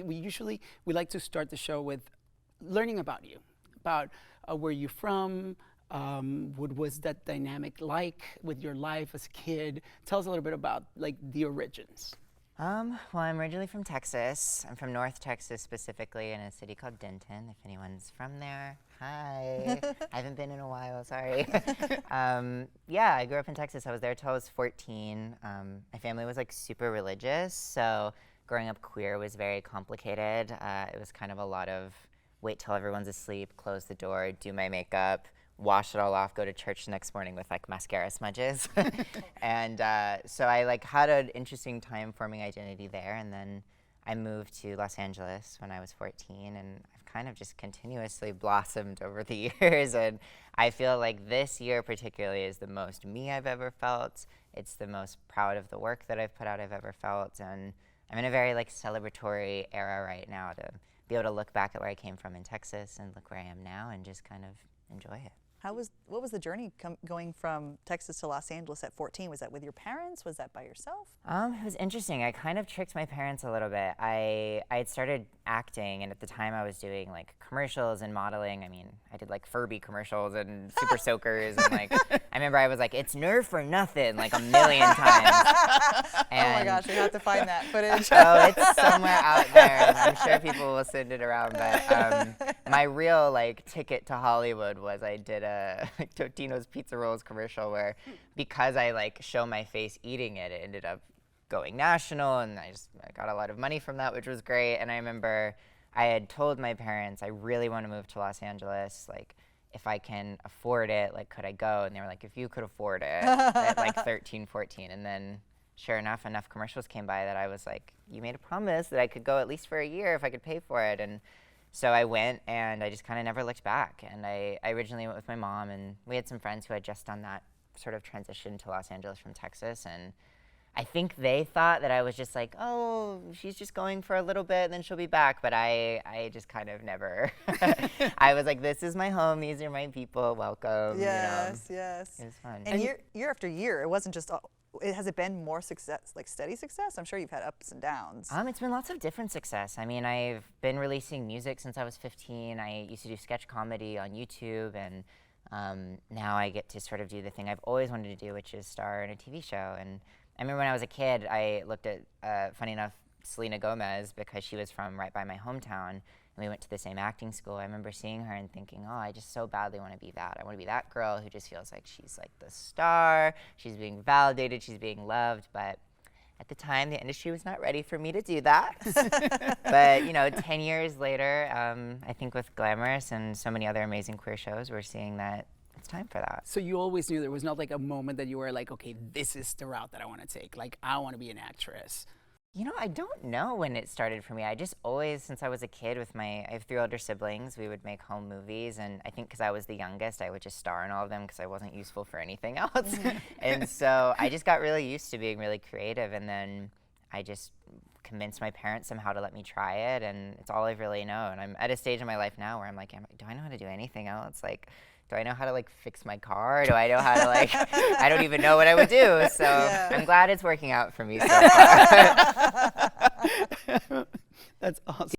We like to start the show with learning about you, about where you're from, what was that dynamic like with your life as a kid? Tell us a little bit about like the origins. Well, I'm originally from Texas. I'm from North Texas, specifically in a city called Denton. If anyone's from there, hi. I haven't been in a while, sorry. Yeah, I grew up in Texas. I was there till I was 14. My family was like super religious, so growing up queer was very complicated. It was kind of a lot of wait till everyone's asleep, close the door, do my makeup, wash it all off, go to church the next morning with like mascara smudges. And so I like had an interesting time forming identity there, and then I moved to Los Angeles when I was 14, and I've kind of just continuously blossomed over the years. And I feel like this year particularly is the most me I've ever felt. It's the most proud of the work that I've put out I've ever felt, and I'm in a very like celebratory era right now to be able to look back at where I came from in Texas and look where I am now and just kind of enjoy it. What was the journey going from Texas to Los Angeles at 14? Was that with your parents? Was that by yourself? It was interesting. I kind of tricked my parents a little bit. I had started acting, and at the time I was doing like commercials and modeling. I mean, I did like Furby commercials and Super Soakers, and like I remember I was like, "It's Nerf or nothing," like a million times. Oh my gosh, we have to find that footage. Oh, it's somewhere out there, and I'm sure people will send it around. But my real like ticket to Hollywood was I did a Totino's Pizza Rolls commercial where, because I like show my face eating it, it ended up going national, and I got a lot of money from that, which was great. And I remember I had told my parents I really want to move to Los Angeles, like if I can afford it, like could I go? And they were like, if you could afford it at like 13, 14. And then sure enough commercials came by that I was like, you made a promise that I could go at least for a year if I could pay for it. And so I went, and I just kind of never looked back. And I originally went with my mom, and we had some friends who had just done that sort of transition to Los Angeles from Texas. And I think they thought that I was just like, oh, she's just going for a little bit and then she'll be back. But I just kind of never, I was like, this is my home, these are my people, welcome. Yes, yes. It was fun. And year after year, it wasn't just, has it been more success, like steady success? I'm sure you've had ups and downs. It's been lots of different success. I mean, I've been releasing music since I was 15. I used to do sketch comedy on YouTube, and now I get to sort of do the thing I've always wanted to do, which is star in a TV show. And I remember when I was a kid, I looked at, funny enough, Selena Gomez, because she was from right by my hometown, and we went to the same acting school. I remember seeing her and thinking, oh, I just so badly want to be that. I want to be that girl who just feels like she's like the star, she's being validated, she's being loved. But at the time, the industry was not ready for me to do that. But 10 years later, I think with Glamorous and so many other amazing queer shows, we're seeing that it's time for that. So you always knew there was not like a moment that you were like, okay, this is the route that I want to take. Like, I want to be an actress. I don't know when it started for me. I just always, since I was a kid I have 3 older siblings, we would make home movies, and I think because I was the youngest, I would just star in all of them because I wasn't useful for anything else. And so I just got really used to being really creative, and then I just convinced my parents somehow to let me try it, and it's all I've really known. I'm at a stage in my life now where I'm like, do I know how to do anything else? Like, do I know how to like fix my car? Do I know how to like, I don't even know what I would do. So yeah. I'm glad it's working out for me so far. That's awesome.